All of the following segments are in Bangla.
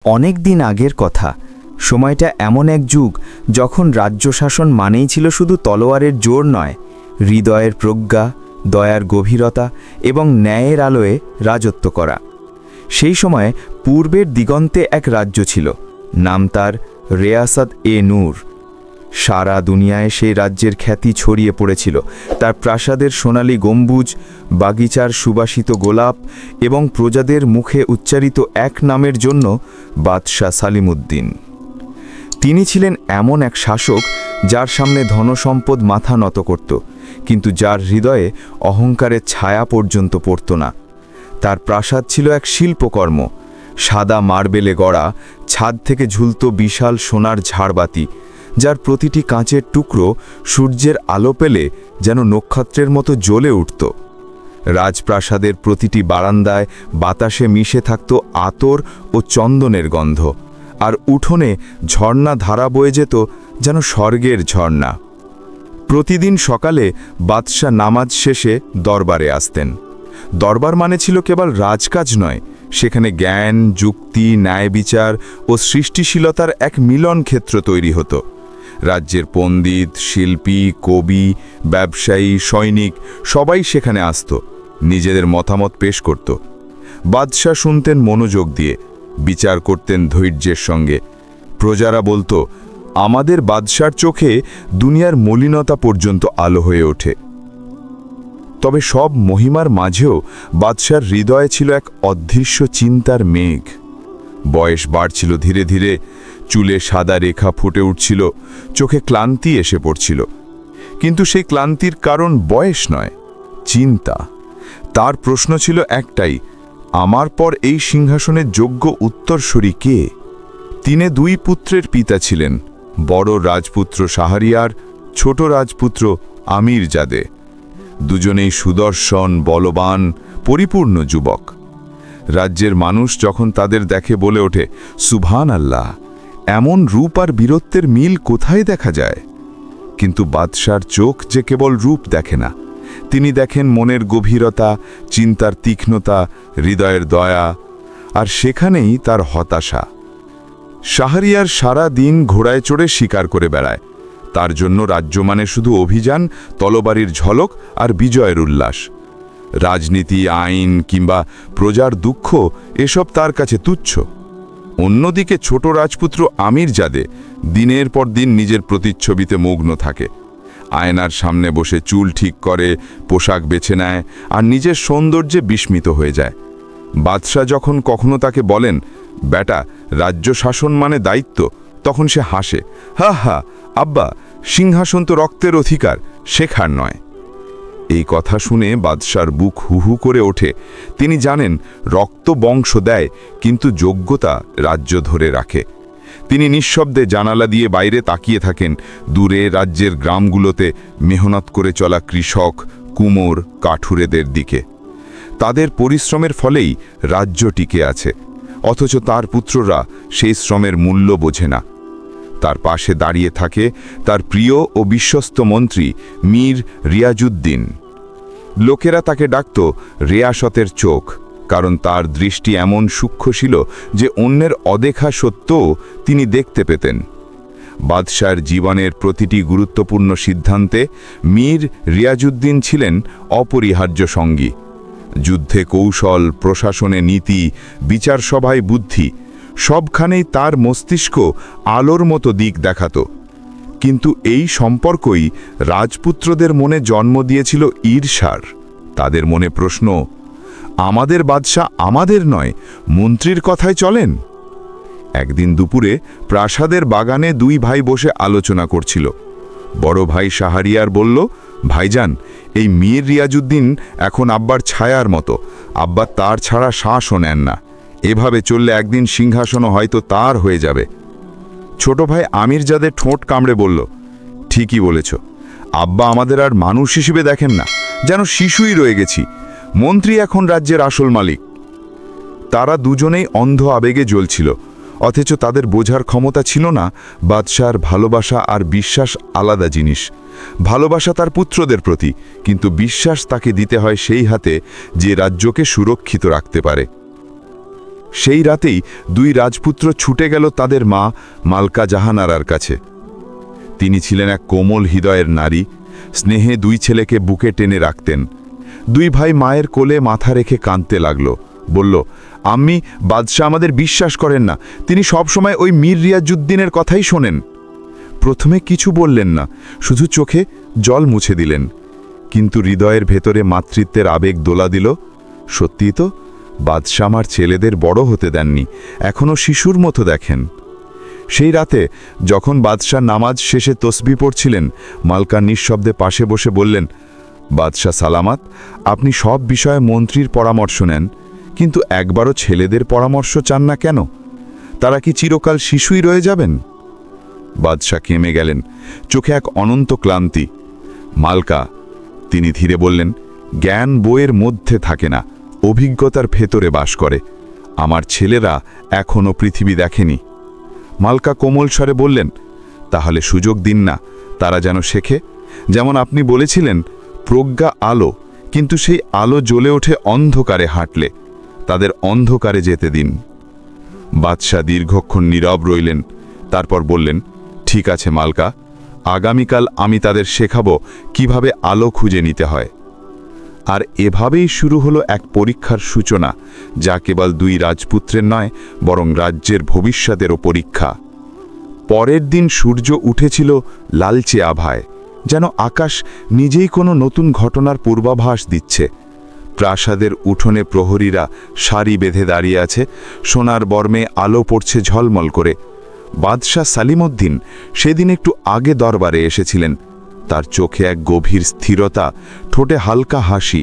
অনেক দিন আগের কথা। সময়টা এমন এক যুগ যখন রাজ্য শাসন মানেই ছিল শুধু তলোয়ারের জোর নয়, হৃদয়ের প্রজ্ঞা, দয়ার গভীরতা এবং ন্যায়ের আলোয় রাজত্ব করা। সেই সময়ে পূর্বের দিগন্তে এক রাজ্য ছিল, নাম তার রেয়াসাত-এ-নূর। সারা দুনিয়ায় সেই রাজ্যের খ্যাতি ছড়িয়ে পড়েছিল তার প্রাসাদের সোনালী গম্বুজ, বাগিচার সুবাসিত গোলাপ এবং প্রজাদের মুখে উচ্চারিত এক নামের জন্য, বাদশাহ সালিমউদ্দিন। তিনি ছিলেন এমন এক শাসক যার সামনে ধনসম্পদ মাথা নত করত, কিন্তু যার হৃদয়ে অহংকারের ছায়া পর্যন্ত পড়ত না। তার প্রাসাদ ছিল এক শিল্পকর্ম, সাদা মার্বেলে গড়া, ছাদ থেকে ঝুলত বিশাল সোনার ঝাড়বাতি, যার প্রতিটি কাঁচের টুকরো সূর্যের আলো পেলে যেন নক্ষত্রের মতো জ্বলে উঠত। রাজপ্রাসাদের প্রতিটি বারান্দায় বাতাসে মিশে থাকত আতর ও চন্দনের গন্ধ, আর উঠোনে ঝর্ণা ধারা বয়ে যেত যেন স্বর্গের ঝর্ণা। প্রতিদিন সকালে বাদশাহ নামাজ শেষে দরবারে আসতেন। দরবার মানে ছিল কেবল রাজকাজ নয়, সেখানে জ্ঞান, যুক্তি, ন্যায় বিচার ও সৃষ্টিশীলতার এক মিলন ক্ষেত্র তৈরি হতো। রাজ্যের পণ্ডিত, শিল্পী, কবি, ব্যবসায়ী, সৈনিক সবাই সেখানে আসত, নিজেদের মতামত পেশ করত। বাদশাহ শুনতেন মনোযোগ দিয়ে, বিচার করতেন ধৈর্যের সঙ্গে। প্রজারা বলতো, আমাদের বাদশার চোখে দুনিয়ার মলিনতা পর্যন্ত আলো হয়ে ওঠে। তবে সব মহিমার মাঝেও বাদশার হৃদয়ে ছিল এক অদৃশ্য চিন্তার মেঘ। বয়স বাড়ছিল ধীরে ধীরে, চুলে সাদা রেখা ফুটে উঠছিল, চোখে ক্লান্তি এসে পড়ছিল। কিন্তু সেই ক্লান্তির কারণ বয়স নয়, চিন্তা। তার প্রশ্ন ছিল একটাই, আমার পর এই সিংহাসনের যোগ্য উত্তরসূরি কে? তিনি দুই পুত্রের পিতা ছিলেন, বড় রাজপুত্র শাহরিয়ার, ছোট রাজপুত্র আমিরজাদে। দুজনেই সুদর্শন, বলবান, পরিপূর্ণ যুবক। রাজ্যের মানুষ যখন তাদের দেখে বলে ওঠে, সুবহান আল্লাহ, এমন রূপ আর বীরত্বের মিল কোথায় দেখা যায়? কিন্তু বাদশার চোখ যে কেবল রূপ দেখে না, তিনি দেখেন মনের গভীরতা, চিন্তার তীক্ষ্ণতা, হৃদয়ের দয়া, আর সেখানেই তার হতাশা। শাহরিয়ার সারা দিন ঘোড়ায় চড়ে শিকার করে বেড়ায়। তার জন্য রাজ্য মানে শুধু অভিযান, তলবারির ঝলক আর বিজয়ের উল্লাস। রাজনীতি, আইন কিংবা প্রজার দুঃখ এসব তার কাছে তুচ্ছ। অন্যদিকে ছোট রাজপুত্র আমিরজাদে দিনের পর দিন নিজের প্রতিচ্ছবিতে মগ্ন থাকে। আয়নার সামনে বসে চুল ঠিক করে, পোশাক বেছে নেয়, আর নিজের সৌন্দর্যে বিস্মিত হয়ে যায়। বাদশাহ যখন কখনো তাকে বলেন, বেটা, রাজ্য শাসন মানে দায়িত্ব, তখন সে হাসে, হা হা আব্বা, সিংহাসন তো রক্তের অধিকার, শেখার নয়। এই কথা শুনে বাদশার বুক হুহু করে ওঠে। তিনি জানেন রক্ত বংশ দেয়, কিন্তু যোগ্যতা রাজ্য ধরে রাখে। তিনি নিঃশব্দে জানালা দিয়ে বাইরে তাকিয়ে থাকেন, দূরে রাজ্যের গ্রামগুলোতে মেহনত করে চলা কৃষক, কুমোর, কাঠুরেদের দিকে। তাদের পরিশ্রমের ফলেই রাজ্য টিকে আছে, অথচ তার পুত্ররা সেই শ্রমের মূল্য বোঝে না। তার পাশে দাঁড়িয়ে থাকে তার প্রিয় ও বিশ্বস্ত মন্ত্রী মীর রিয়াজউদ্দিন। লোকেরা তাকে ডাকত রেয়াসতের চোখ, কারণ তার দৃষ্টি এমন সূক্ষ্ম ছিল যে অন্যের অদেখা সত্ত্বেও তিনি দেখতে পেতেন। বাদশার জীবনের প্রতিটি গুরুত্বপূর্ণ সিদ্ধান্তে মীর রিয়াজউদ্দিন ছিলেন অপরিহার্য সঙ্গী। যুদ্ধে কৌশল, প্রশাসনে নীতি, বিচার সভায় বুদ্ধি, সবখানেই তার মস্তিষ্ক আলোর মতো দিক দেখাত। কিন্তু এই সম্পর্কই রাজপুত্রদের মনে জন্ম দিয়েছিল ঈর্ষার। তাদের মনে প্রশ্ন, আমাদের বাদশাহ আমাদের নয়, মন্ত্রীর কথায় চলেন? একদিন দুপুরে প্রাসাদের বাগানে দুই ভাই বসে আলোচনা করছিল। বড় ভাই শাহরিয়ার বলল, ভাইজান, এই মীর রিয়াজউদ্দিন এখন আব্বার ছায়ার মতো, আব্বা তার ছাড়া শ্বাসও নেন না। এভাবে চললে একদিন সিংহাসনও হয়তো তার হয়ে যাবে। ছোট ভাই আমিরজাদে ঠোঁট কামড়ে বলল, ঠিকই বলেছ, আব্বা আমাদের আর মানুষ হিসেবে দেখেন না, যেন শিশুই রয়ে গেছি। মন্ত্রী এখন রাজ্যের আসল মালিক। তারা দুজনেই অন্ধ আবেগে জ্বলছিল, অথচ তাদের বোঝার ক্ষমতা ছিল না বাদশার ভালোবাসা আর বিশ্বাস আলাদা জিনিস। ভালোবাসা তার পুত্রদের প্রতি, কিন্তু বিশ্বাস তাকে দিতে হয় সেই হাতে যে রাজ্যকে সুরক্ষিত রাখতে পারে। সেই রাতেই দুই রাজপুত্র ছুটে গেল তাদের মা মালকা জাহানারার কাছে। তিনি ছিলেন এক কোমল হৃদয়ের নারী, স্নেহে দুই ছেলেকে বুকে টেনে রাখতেন। দুই ভাই মায়ের কোলে মাথা রেখে কাঁদতে লাগল, বলল, আম্মি, বাদশাহ আমাদের বিশ্বাস করেন না, তিনি সবসময় ওই মীর রিয়াজউদ্দিনের কথাই শোনেন। প্রথমে কিছু বললেন না, শুধু চোখে জল মুছে দিলেন, কিন্তু হৃদয়ের ভেতরে মাতৃত্বের আবেগ দোলা দিল। সত্যিই তো, বাদশাহ আমার ছেলেদের বড় হতে দেননি, এখনও শিশুর মতো দেখেন। সেই রাতে যখন বাদশাহ নামাজ শেষে তসবিহ পড়ছিলেন, মালকা নিঃশব্দে পাশে বসে বললেন, বাদশাহ সালামাত, আপনি সব বিষয়ে মন্ত্রীর পরামর্শ নেন, কিন্তু একবারও ছেলেদের পরামর্শ চান না কেন? তারা কি চিরকাল শিশুই রয়ে যাবেন? বাদশাহ কেমে গেলেন, চোখে এক অনন্ত ক্লান্তি। মালকা, তিনি ধীরে বললেন, জ্ঞান বইয়ের মধ্যে থাকে না, অভিজ্ঞতার ভেতরে বাস করে। আমার ছেলেরা এখনও পৃথিবী দেখেনি। মালকা কোমল স্বরে বললেন, তাহলে সুযোগ দিন না, তারা যেন শেখে। যেমন আপনি বলেছিলেন, প্রজ্ঞা আলো, কিন্তু সেই আলো জ্বলে ওঠে অন্ধকারে হাঁটলে। তাদের অন্ধকারে যেতে দিন। বাদশাহ দীর্ঘক্ষণ নীরব রইলেন, তারপর বললেন, ঠিক আছে মালকা, আগামীকাল আমি তাদের শেখাবো কিভাবে আলো খুঁজে নিতে হয়। আর এভাবেই শুরু হলো এক পরীক্ষার সূচনা, যা কেবল দুই রাজপুত্রের নয়, বরং রাজ্যের ভবিষ্যতেরও পরীক্ষা। পরের দিন সূর্য উঠেছিল লালচে আভায়, যেন আকাশ নিজেই কোনো নতুন ঘটনার পূর্বাভাস দিচ্ছে। প্রাসাদের উঠোনে প্রহরীরা সারি বেঁধে দাঁড়িয়ে আছে, সোনার বর্মে আলো পড়ছে ঝলমল করে। বাদশাহ সালিমউদ্দিন সেদিন একটু আগে দরবারে এসেছিলেন। তার চোখে এক গভীর স্থিরতা, ঠোঁটে হালকা হাসি,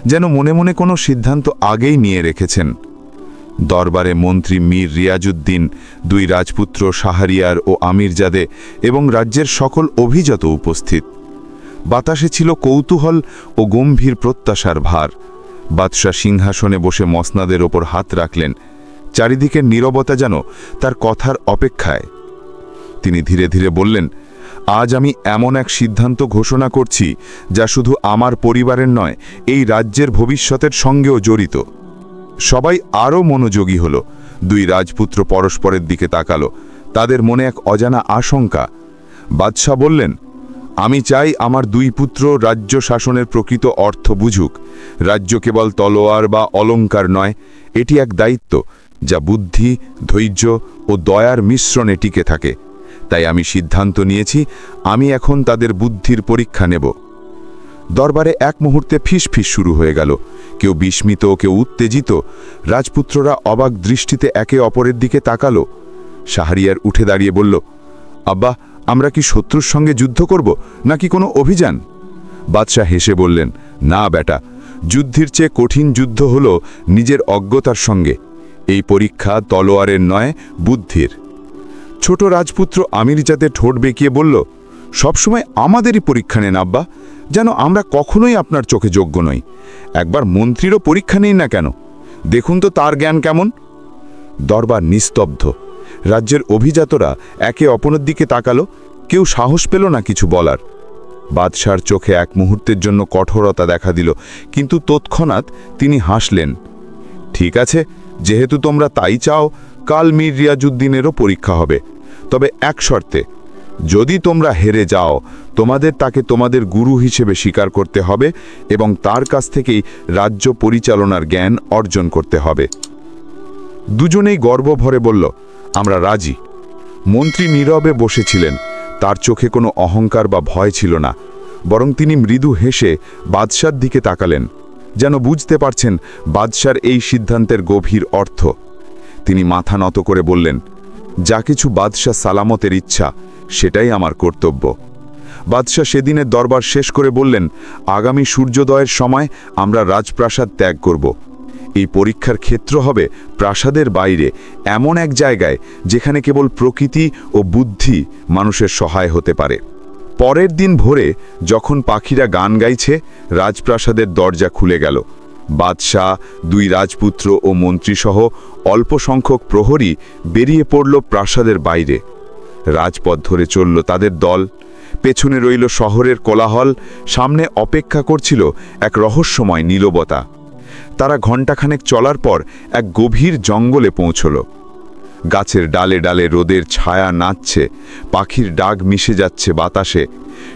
যেন মনে মনে কোনো সিদ্ধান্ত আগেই নিয়ে রেখেছেন। দরবারে মন্ত্রী মীর রিয়াজউদ্দিন, দুই রাজপুত্র শাহরিয়ার ও আমিরজাদে এবং রাজ্যের সকল অভিজাত উপস্থিত। বাতাসে ছিল কৌতূহল ও গম্ভীর প্রত্যাশার ভার। বাদশাহ সিংহাসনে বসে মসনাদের ওপর হাত রাখলেন, চারিদিকের নীরবতা যেন তার কথার অপেক্ষায়। তিনি ধীরে ধীরে বললেন, আজ আমি এমন এক সিদ্ধান্ত ঘোষণা করছি, যা শুধু আমার পরিবারের নয়, এই রাজ্যের ভবিষ্যতের সঙ্গেও জড়িত। সবাই আরও মনোযোগী হল। দুই রাজপুত্র পরস্পরের দিকে তাকালো, তাদের মনে এক অজানা আশঙ্কা। বাদশাহ বললেন, আমি চাই আমার দুই পুত্র রাজ্য শাসনের প্রকৃত অর্থ বুঝুক। রাজ্য কেবল তলোয়ার বা অলংকার নয়, এটি এক দায়িত্ব, যা বুদ্ধি, ধৈর্য ও দয়ার মিশ্রণে টিকে থাকে। তাই আমি সিদ্ধান্ত নিয়েছি, আমি এখন তাদের বুদ্ধির পরীক্ষা নেব। দরবারে এক মুহূর্তে ফিসফিস শুরু হয়ে গেল, কেউ বিস্মিত, কেউ উত্তেজিত। রাজপুত্ররা অবাক দৃষ্টিতে একে অপরের দিকে তাকালো। শাহরিয়ার উঠে দাঁড়িয়ে বলল, আব্বা, আমরা কি শত্রুর সঙ্গে যুদ্ধ করব, নাকি কোনো অভিযান? বাদশাহ হেসে বললেন, না বেটা, যুদ্ধের চেয়ে কঠিন যুদ্ধ হলো নিজের অজ্ঞতার সঙ্গে। এই পরীক্ষা তলোয়ারের নয়, বুদ্ধির। ছোট রাজপুত্র আমিরজাদে ঠোঁট বেঁকিয়ে বলল, সবসময় আমাদেরই পরীক্ষা নেন আব্বা, যেন আমরা কখনোই আপনার চোখে যোগ্য নই। একবার মন্ত্রীরও পরীক্ষা নেই না কেন? দেখুন তো তার জ্ঞান কেমন। দরবার নিস্তব্ধ। রাজ্যের অভিজাতরা একে অপরের দিকে তাকালো, কেউ সাহস পেল না কিছু বলার। বাদশার চোখে এক মুহূর্তের জন্য কঠোরতা দেখা দিল, কিন্তু তৎক্ষণাৎ তিনি হাসলেন। ঠিক আছে, যেহেতু তোমরা তাই চাও, কাল মীর রিয়াজউদ্দিনেরও পরীক্ষা হবে, তবে এক শর্তে। যদি তোমরা হেরে যাও, তোমাদের তাকে তোমাদের গুরু হিসেবে স্বীকার করতে হবে এবং তার কাছ থেকেই রাজ্য পরিচালনার জ্ঞান অর্জন করতে হবে। দুজনেই গর্ব ভরে বলল, আমরা রাজি। মন্ত্রী নীরবে বসেছিলেন, তার চোখে কোনো অহংকার বা ভয় ছিল না, বরং তিনি মৃদু হেসে বাদশার দিকে তাকালেন, যেন বুঝতে পারছেন বাদশার এই সিদ্ধান্তের গভীর অর্থ। তিনি মাথা নত করে বললেন, যা কিছু বাদশাহ সালামতের ইচ্ছা, সেটাই আমার কর্তব্য। বাদশাহ সেদিনের দরবার শেষ করে বললেন, আগামী সূর্যোদয়ের সময় আমরা রাজপ্রাসাদ ত্যাগ করব। এই পরীক্ষার ক্ষেত্র হবে প্রাসাদের বাইরে, এমন এক জায়গায় যেখানে কেবল প্রকৃতি ও বুদ্ধি মানুষের সহায় হতে পারে। পরের দিন ভোরে যখন পাখিরা গান গাইছে, রাজপ্রাসাদের দরজা খুলে গেল। বাদশাহ, দুই রাজপুত্র ও মন্ত্রীসহ অল্প সংখ্যক প্রহরী বেরিয়ে পড়ল প্রাসাদের বাইরে। রাজপথ ধরে চলল তাদের দল। পেছনে রইল শহরের কোলাহল, সামনে অপেক্ষা করছিল এক রহস্যময় নীরবতা। তারা ঘণ্টাখানেক চলার পর এক গভীর জঙ্গলে পৌঁছল। গাছের ডালে ডালে রোদের ছায়া নাচছে, পাখির ডাক মিশে যাচ্ছে বাতাসে।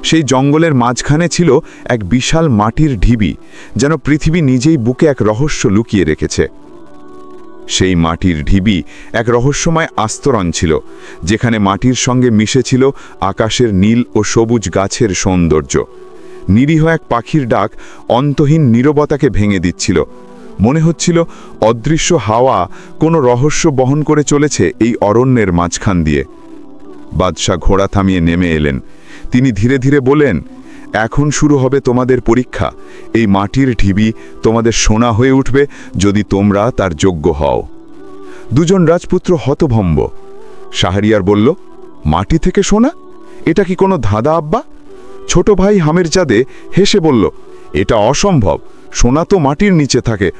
সেই জঙ্গলের মাঝখানে ছিল এক বিশাল মাটির ঢিবি, যেন পৃথিবী নিজেই বুকে এক রহস্য লুকিয়ে রেখেছে। সেই মাটির ঢিবি এক রহস্যময় আস্তরণ ছিল, যেখানে মাটির সঙ্গে মিশেছিল আকাশের নীল ও সবুজ গাছের সৌন্দর্য। নিরীহ এক পাখির ডাক অন্তহীন নীরবতাকে ভেঙে দিচ্ছিল। মনে হচ্ছিল অদৃশ্য হাওয়া কোনো রহস্য বহন করে চলেছে এই অরণ্যের মাঝখান দিয়ে। বাদশাহ ঘোড়া থামিয়ে নেমে এলেন। তিনি ধীরে ধীরে বললেন, এখন শুরু হবে তোমাদের পরীক্ষা। এই মাটির ঢিবি তোমাদের সোনা হয়ে উঠবে যদি তোমরা তার যোগ্য হও। দুজন রাজপুত্র হতভম্ব। শাহরিয়ার বলল, মাটি থেকে সোনা? এটা কি কোনো ধাঁধা আব্বা? ছোট ভাই হামেরজাদে হেসে বলল, এটা অসম্ভব। সোনা তো মাটির নিচে থাকে,